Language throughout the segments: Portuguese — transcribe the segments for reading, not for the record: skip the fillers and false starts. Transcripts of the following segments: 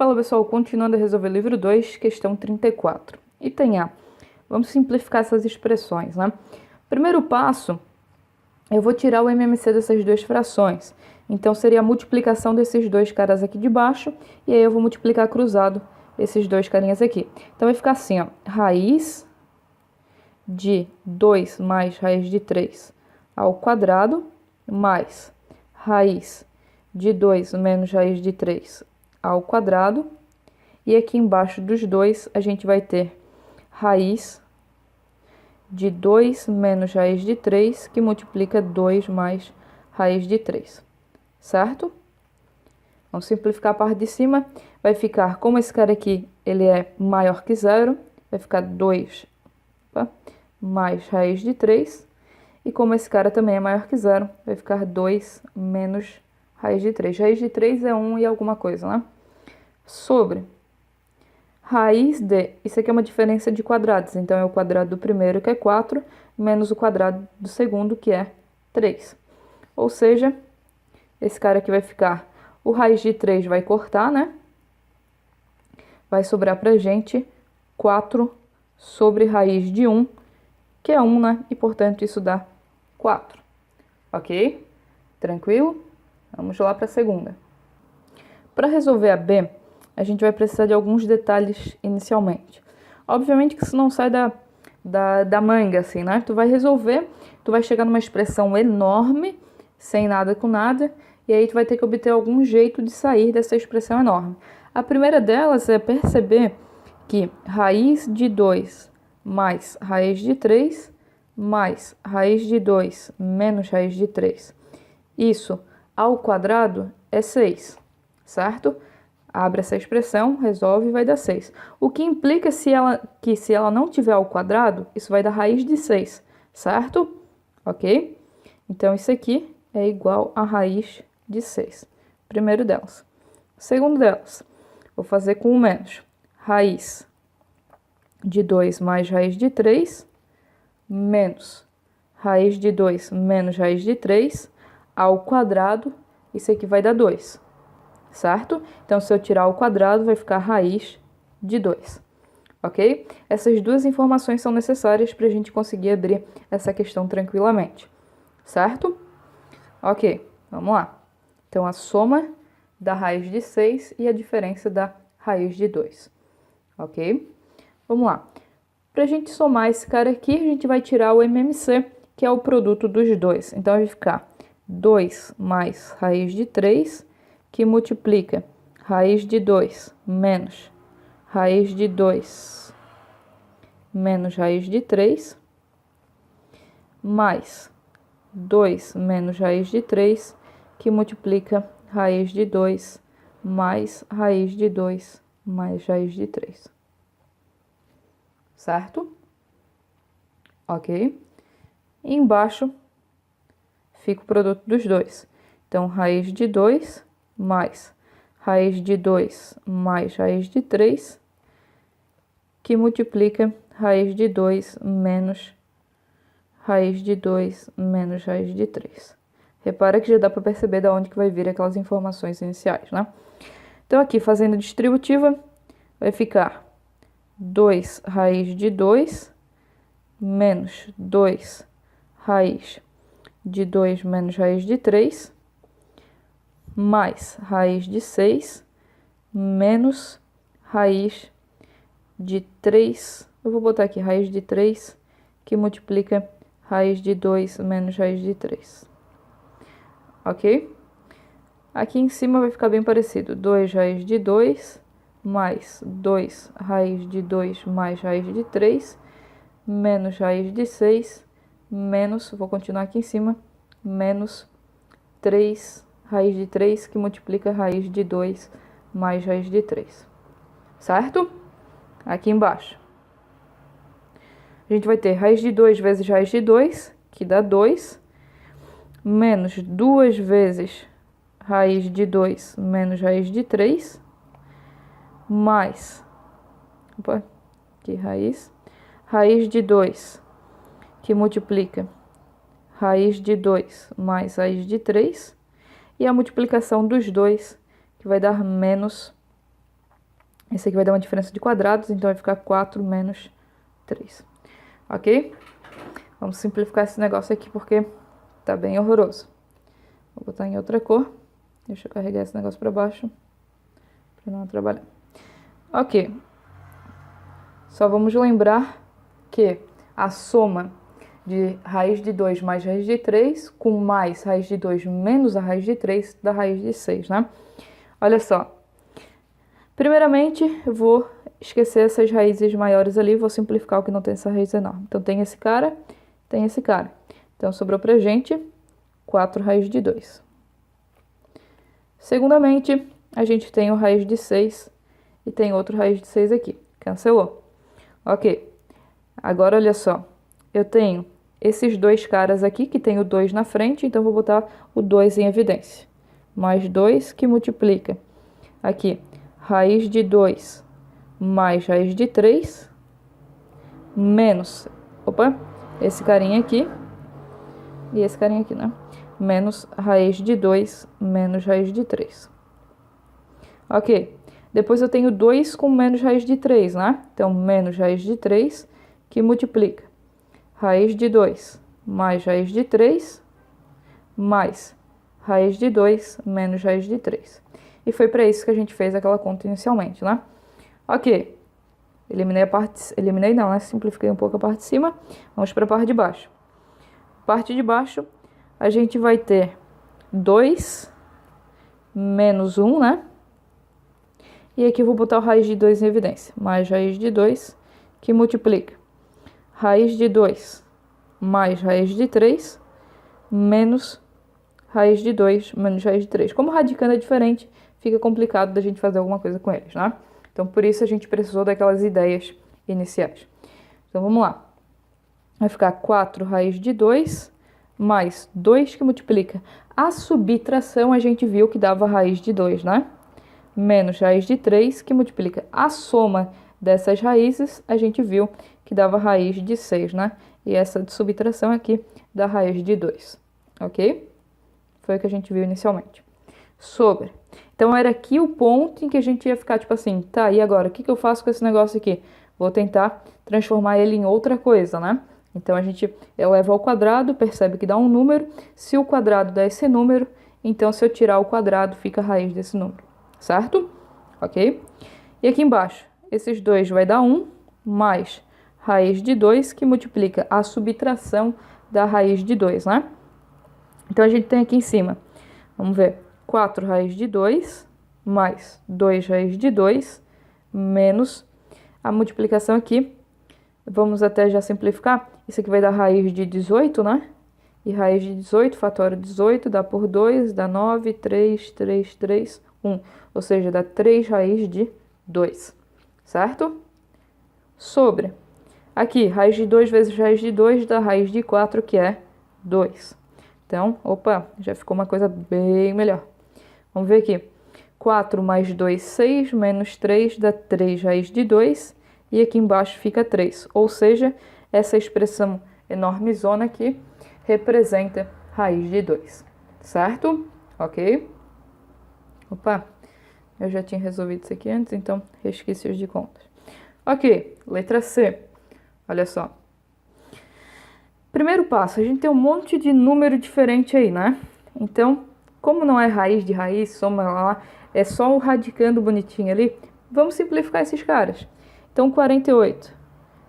Fala pessoal, continuando a resolver livro 2, questão 34. Item A. Vamos simplificar essas expressões, né? Primeiro passo, eu vou tirar o MMC dessas duas frações. Então, seria a multiplicação desses dois caras aqui de baixo, e aí eu vou multiplicar cruzado esses dois carinhas aqui. Então, vai ficar assim, ó, raiz de 2 mais raiz de 3 ao quadrado, mais raiz de 2 menos raiz de 3 ao quadrado, e aqui embaixo dos dois a gente vai ter raiz de 2 menos raiz de 3, que multiplica 2 mais raiz de 3, certo? Vamos simplificar a parte de cima, vai ficar, como esse cara aqui, ele é maior que zero, vai ficar 2 mais raiz de 3, e como esse cara também é maior que zero, vai ficar 2 menos raiz de 3. Raiz de 3 é 1 e alguma coisa, né? Sobre raiz de... Isso aqui é uma diferença de quadrados. Então, é o quadrado do primeiro, que é 4, menos o quadrado do segundo, que é 3. Ou seja, esse cara aqui vai ficar... O raiz de 3 vai cortar, né? Vai sobrar pra gente 4 sobre raiz de 1, que é 1, né? E, portanto, isso dá 4. Ok? Tranquilo? Vamos lá para a segunda. Para resolver a B, a gente vai precisar de alguns detalhes inicialmente. Obviamente que isso não sai da manga, assim, né? Tu vai resolver, tu vai chegar numa expressão enorme, sem nada com nada, e aí tu vai ter que obter algum jeito de sair dessa expressão enorme. A primeira delas é perceber que raiz de 2 mais raiz de 3 mais raiz de 2 menos raiz de 3, isso ao quadrado é 6, certo? Abre essa expressão, resolve e vai dar 6. O que implica que se ela não tiver ao quadrado, isso vai dar raiz de 6, certo? Ok? Então, isso aqui é igual a raiz de 6. Primeiro delas. Segundo delas, vou fazer com o menos. Raiz de 2 mais raiz de 3, menos raiz de 2 menos raiz de 3, ao quadrado, isso aqui vai dar 2. Certo? Então, se eu tirar o quadrado, vai ficar raiz de 2, ok? Essas duas informações são necessárias para a gente conseguir abrir essa questão tranquilamente, certo? Ok, vamos lá. Então, a soma da raiz de 6 e a diferença da raiz de 2, ok? Vamos lá. Para a gente somar esse cara aqui, a gente vai tirar o MMC, que é o produto dos dois. Então, vai ficar 2 mais raiz de 3, que multiplica raiz de 2 menos raiz de 2 menos raiz de 3, mais 2 menos raiz de 3, que multiplica raiz de 2 mais raiz de 2 mais raiz de 3. Certo? Ok? E embaixo fica o produto dos dois. Então, raiz de 2 mais raiz de 2 mais raiz de 3, que multiplica raiz de 2 menos raiz de 2 menos raiz de 3. Repara que já dá para perceber de onde que vai vir aquelas informações iniciais, né? Então, aqui, fazendo distributiva, vai ficar 2 raiz de 2 menos 2 raiz de 2 menos raiz de 3, mais raiz de 6 menos raiz de 3. Eu vou botar aqui raiz de 3, que multiplica raiz de 2 menos raiz de 3. Ok? Aqui em cima vai ficar bem parecido. 2 raiz de 2 mais 2 raiz de 2 mais raiz de 3 menos raiz de 6 menos, vou continuar aqui em cima, menos 3 raiz de 3, que multiplica raiz de 2 mais raiz de 3. Certo? Aqui embaixo. A gente vai ter raiz de 2 vezes raiz de 2, que dá 2, menos 2 vezes raiz de 2 menos raiz de 3, mais, aqui raiz de 2, que multiplica raiz de 2 mais raiz de 3, e a multiplicação dos dois, que vai dar menos Esse aqui vai dar uma diferença de quadrados, então vai ficar 4 menos 3. Ok? Vamos simplificar esse negócio aqui porque tá bem horroroso. Vou botar em outra cor. Deixa eu carregar esse negócio para baixo para não atrapalhar. Ok. Só vamos lembrar que a soma de raiz de 2 mais raiz de 3 com mais raiz de 2 menos a raiz de 3 dá raiz de 6, né? Olha só. Primeiramente, eu vou esquecer essas raízes maiores ali, vou simplificar o que não tem essa raiz enorme. Então, tem esse cara, tem esse cara. Então, sobrou pra gente 4 raiz de 2. Segundamente, a gente tem o raiz de 6 e tem outro raiz de 6 aqui. Cancelou. Ok. Agora, olha só. Eu tenho esses dois caras aqui, que tem o 2 na frente, então vou botar o 2 em evidência. Mais 2 que multiplica. Aqui, raiz de 2 mais raiz de 3, menos, esse carinha aqui, e esse carinha aqui, né? Menos raiz de 2 menos raiz de 3. Ok. Depois eu tenho 2 com menos raiz de 3, né? Então, menos raiz de 3, que multiplica raiz de 2 mais raiz de 3, mais raiz de 2 menos raiz de 3. E foi para isso que a gente fez aquela conta inicialmente, né? Ok. Eliminei não, né? Simplifiquei um pouco a parte de cima. Vamos para a parte de baixo. Parte de baixo, a gente vai ter 2 menos 1, né? E aqui eu vou botar o raiz de 2 em evidência. Mais raiz de 2, que multiplica raiz de 2 mais raiz de 3, menos raiz de 2 menos raiz de 3. Como radicando é diferente, fica complicado da gente fazer alguma coisa com eles, né? Então, por isso a gente precisou daquelas ideias iniciais. Então, vamos lá. Vai ficar 4 raiz de 2 mais 2 que multiplica. A subtração a gente viu que dava raiz de 2, né? Menos raiz de 3 que multiplica. A soma dessas raízes a gente viu que dava raiz de 6, né? E essa de subtração aqui dá raiz de 2, ok? Foi o que a gente viu inicialmente. Sobre. Então, era aqui o ponto em que a gente ia ficar, tipo assim, tá, e agora? O que eu faço com esse negócio aqui? Vou tentar transformar ele em outra coisa, né? Então, a gente eleva ao quadrado, percebe que dá um número. Se o quadrado dá esse número, então, se eu tirar o quadrado, fica a raiz desse número, certo? Ok? E aqui embaixo, esses dois vai dar 1, mais raiz de 2, que multiplica a subtração da raiz de 2, né? Então, a gente tem aqui em cima, vamos ver, 4 raiz de 2, mais 2 raiz de 2, menos a multiplicação aqui. Vamos até já simplificar. Isso aqui vai dar raiz de 18, né? E raiz de 18, fatório 18, dá por 2, dá 9, 3, 3, 3, 1. Ou seja, dá 3 raiz de 2, certo? Sobre. Aqui, raiz de 2 vezes raiz de 2 dá raiz de 4, que é 2. Então, opa, já ficou uma coisa bem melhor. Vamos ver aqui. 4 mais 2, 6, menos 3 dá 3 raiz de 2. E aqui embaixo fica 3. Ou seja, essa expressão enormezona aqui representa raiz de 2. Certo? Ok? Opa, eu já tinha resolvido isso aqui antes, então resquícios de contas. Ok, letra C. Olha só. Primeiro passo, a gente tem um monte de número diferente aí, né? Então, como não é raiz de raiz, soma lá, é só o radicando bonitinho ali, vamos simplificar esses caras. Então, 48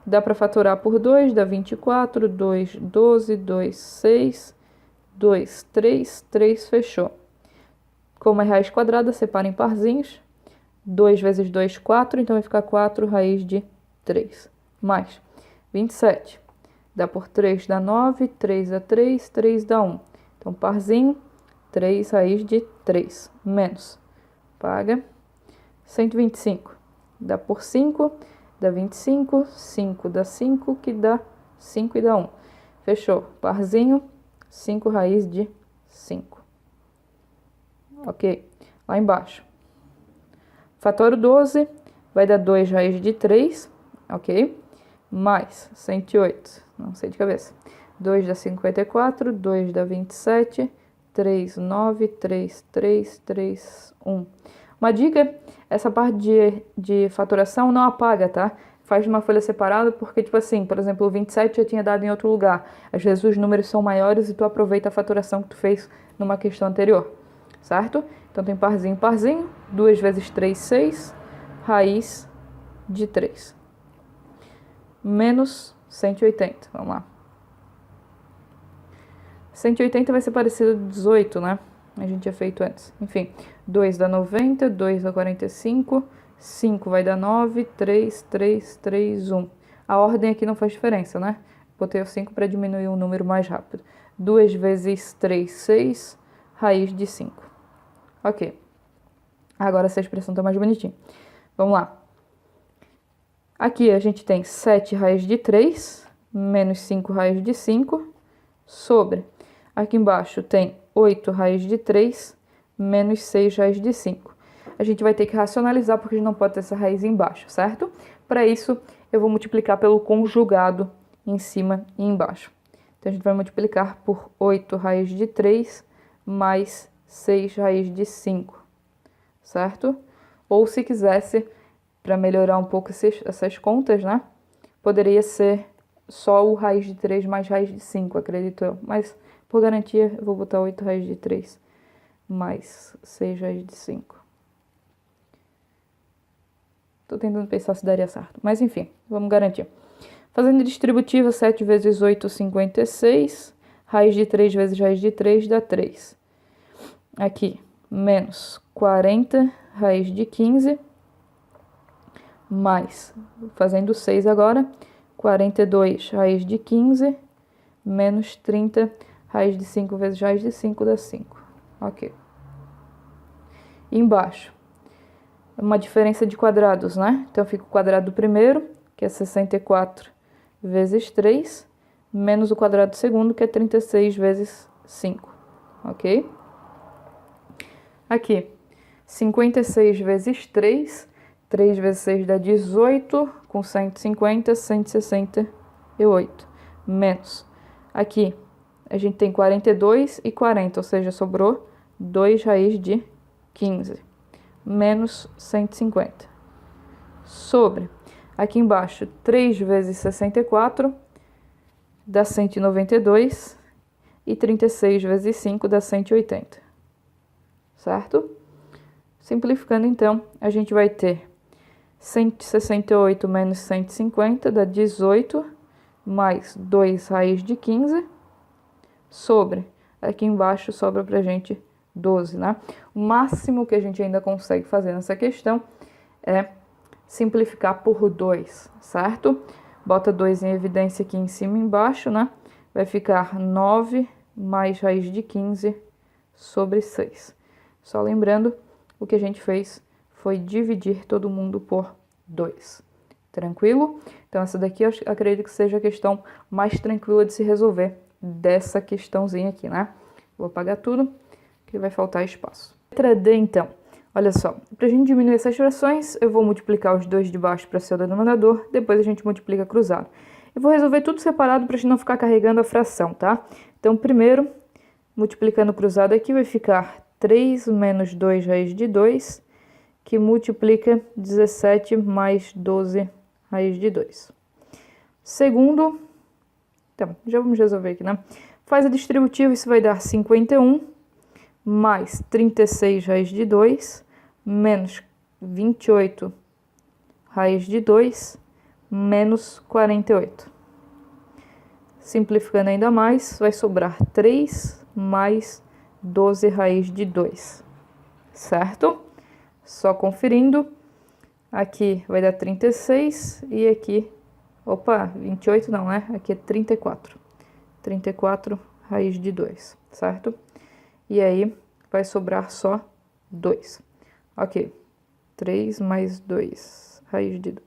dá para fatorar por 2, dá 24, 2, 12, 2, 6, 2, 3, 3, fechou. Como é raiz quadrada, separa em parzinhos. 2 vezes 2, 4, então vai ficar 4 raiz de 3. Mais 27. Dá por 3, dá 9, 3 dá 3, 3 dá 1. Então, parzinho, 3 raiz de 3. Menos, paga, 125. Dá por 5, dá 25, 5 dá 5, que dá 5 e dá 1. Fechou, parzinho, 5 raiz de 5. Ok, lá embaixo. Fatório 12 vai dar 2 raiz de 3, ok? Mais 108, não sei de cabeça. 2 dá 54, 2 dá 27, 3, 9, 3, 3, 3, 1. Uma dica essa parte de faturação não apaga, tá? Faz numa folha separada, porque, tipo assim, por exemplo, o 27 já tinha dado em outro lugar. Às vezes os números são maiores e tu aproveita a faturação que tu fez numa questão anterior, certo? Então tem parzinho, parzinho, 2 vezes 3, 6, raiz de 3. Menos 180, vamos lá. 180 vai ser parecido a 18, né? A gente tinha feito antes. Enfim, 2 dá 90, 2 dá 45, 5 vai dar 9, 3, 3, 3, 1. A ordem aqui não faz diferença, né? Botei o 5 para diminuir o número mais rápido. 2 vezes 3, 6, raiz de 5. Ok. Agora essa expressão está mais bonitinha. Vamos lá. Aqui a gente tem 7 raiz de 3, menos 5 raiz de 5, sobre. Aqui embaixo tem 8 raiz de 3, menos 6 raiz de 5. A gente vai ter que racionalizar, porque a gente não pode ter essa raiz embaixo, certo? Para isso, eu vou multiplicar pelo conjugado em cima e embaixo. Então, a gente vai multiplicar por 8 raiz de 3, mais 6 raiz de 5, certo? Ou, se quisesse, para melhorar um pouco essas contas, né? Poderia ser só o raiz de 3 mais raiz de 5, acredito eu. Mas, por garantia, eu vou botar 8 raiz de 3 mais 6 raiz de 5. Tô tentando pensar se daria certo. Mas, enfim, vamos garantir. Fazendo distributiva, 7 vezes 8, 56. Raiz de 3 vezes raiz de 3 dá 3. Aqui, menos 40 raiz de 15. Mais, fazendo 6 agora, 42 raiz de 15, menos 30, raiz de 5 vezes raiz de 5 dá 5. Ok. E embaixo, uma diferença de quadrados, né? Então, fica o quadrado do primeiro, que é 64 vezes 3, menos o quadrado do segundo, que é 36 vezes 5. Ok? Aqui, 56 vezes 3... 3 vezes 6 dá 18, com 150, 168, menos. Aqui, a gente tem 42 e 40, ou seja, sobrou 2 raiz de 15, menos 150. Sobre, aqui embaixo, 3 vezes 64 dá 192, e 36 vezes 5 dá 180, certo? Simplificando, então, a gente vai ter 168 menos 150 dá 18, mais 2 raiz de 15, sobre, aqui embaixo sobra pra gente 12, né? O máximo que a gente ainda consegue fazer nessa questão é simplificar por 2, certo? Bota 2 em evidência aqui em cima e embaixo, né? Vai ficar 9 mais raiz de 15 sobre 6. Só lembrando, o que a gente fez foi dividir todo mundo por 2. Tranquilo? Então, essa daqui eu acredito que seja a questão mais tranquila de se resolver dessa questãozinha aqui, né? Vou apagar tudo, que vai faltar espaço. Letra D, então. Olha só, para a gente diminuir essas frações, eu vou multiplicar os 2 de baixo para ser o denominador, depois a gente multiplica cruzado. Eu vou resolver tudo separado para a gente não ficar carregando a fração, tá? Então, primeiro, multiplicando cruzado aqui, vai ficar 3 menos 2 raiz de 2, que multiplica 17 mais 12 raiz de 2. Segundo, então, já vamos resolver aqui, né? Faz a distributiva, isso vai dar 51 mais 36 raiz de 2, menos 28 raiz de 2, menos 48. Simplificando ainda mais, vai sobrar 3 mais 12 raiz de 2, certo? Só conferindo, aqui vai dar 36 e aqui, opa, 28 não, né? Aqui é 34. 34 raiz de 2, certo? E aí, vai sobrar só 2. Ok, 3 mais 2, raiz de 2.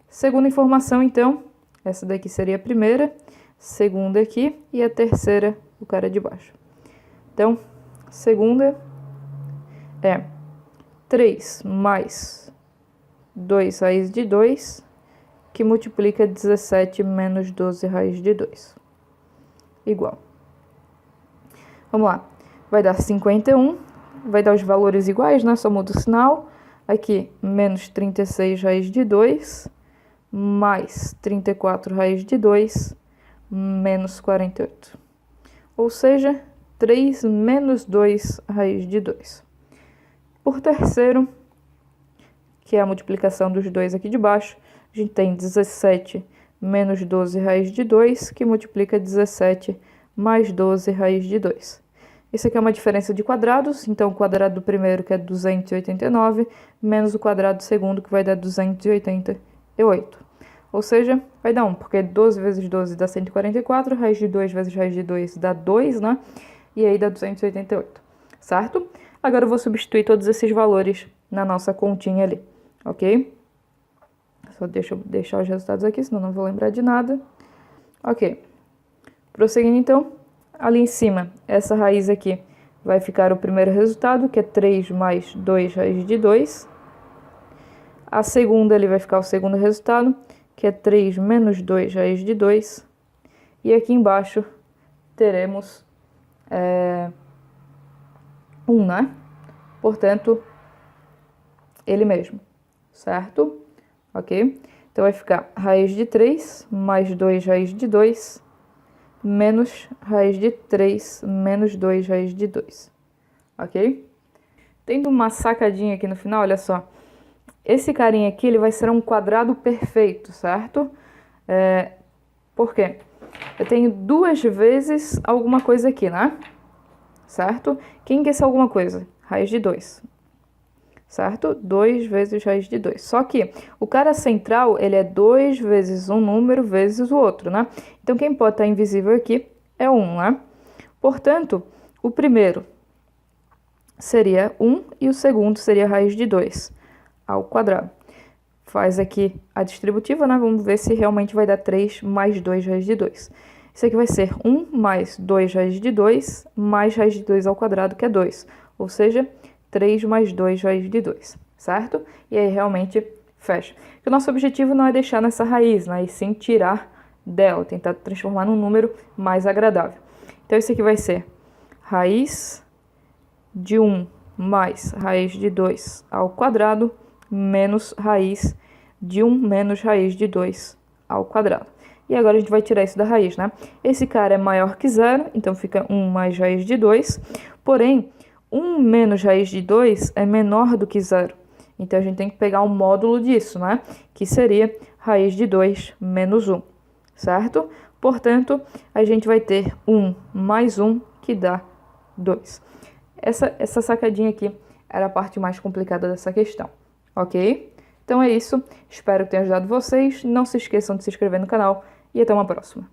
Segunda informação, então, essa daqui seria a primeira, segunda aqui e a terceira, o cara de baixo. Então, segunda é 3 mais 2 raiz de 2, que multiplica 17 menos 12 raiz de 2. Igual. Vamos lá. Vai dar 51, vai dar os valores iguais, né? Só muda o sinal. Aqui, menos 36 raiz de 2, mais 34 raiz de 2, menos 48. Ou seja, 3 menos 2 raiz de 2. Por terceiro, que é a multiplicação dos dois aqui de baixo, a gente tem 17 menos 12 raiz de 2, que multiplica 17 mais 12 raiz de 2. Isso aqui é uma diferença de quadrados, então o quadrado do primeiro, que é 289, menos o quadrado do segundo, que vai dar 288. Ou seja, vai dar 1, porque 12 vezes 12 dá 144, raiz de 2 vezes raiz de 2 dá 2, né? E aí dá 288, certo? Agora eu vou substituir todos esses valores na nossa continha ali, ok? Só deixa eu deixar os resultados aqui, senão não vou lembrar de nada. Ok. Prosseguindo então, ali em cima, essa raiz aqui vai ficar o primeiro resultado, que é 3 mais 2 raiz de 2. A segunda ali vai ficar o segundo resultado, que é 3 menos 2 raiz de 2. E aqui embaixo teremos 1, né? Portanto, ele mesmo, certo? Ok? Então vai ficar raiz de 3 mais 2 raiz de 2 menos raiz de 3 menos 2 raiz de 2. Ok? Tendo uma sacadinha aqui no final, olha só. Esse carinha aqui, ele vai ser um quadrado perfeito, certo? Por quê? Eu tenho duas vezes alguma coisa aqui, né? Certo? Quem que é esse alguma coisa? Raiz de 2. Certo? 2 vezes raiz de 2. Só que o cara central, ele é 2 vezes um número vezes o outro, né? Então, quem pode estar invisível aqui é 1, né? Portanto, o primeiro seria 1 e o segundo seria raiz de 2 ao quadrado. Faz aqui a distributiva, né? Vamos ver se realmente vai dar 3 mais 2 raiz de 2. Isso aqui vai ser 1 mais 2 raiz de 2 mais raiz de 2 ao quadrado, que é 2. Ou seja, 3 mais 2 raiz de 2, certo? E aí realmente fecha. O nosso objetivo não é deixar nessa raiz, né? E sim tirar dela, tentar transformar num número mais agradável. Então, isso aqui vai ser raiz de 1 mais raiz de 2 ao quadrado menos raiz de 1 menos raiz de 2 ao quadrado. E agora a gente vai tirar isso da raiz, né? Esse cara é maior que zero, então fica 1 mais raiz de 2. Porém, 1 menos raiz de 2 é menor do que zero. Então, a gente tem que pegar o módulo disso, né? Que seria raiz de 2 menos 1, certo? Portanto, a gente vai ter 1 mais 1, que dá 2. Essa sacadinha aqui era a parte mais complicada dessa questão, ok? Então é isso. Espero que tenha ajudado vocês. Não se esqueçam de se inscrever no canal e até uma próxima.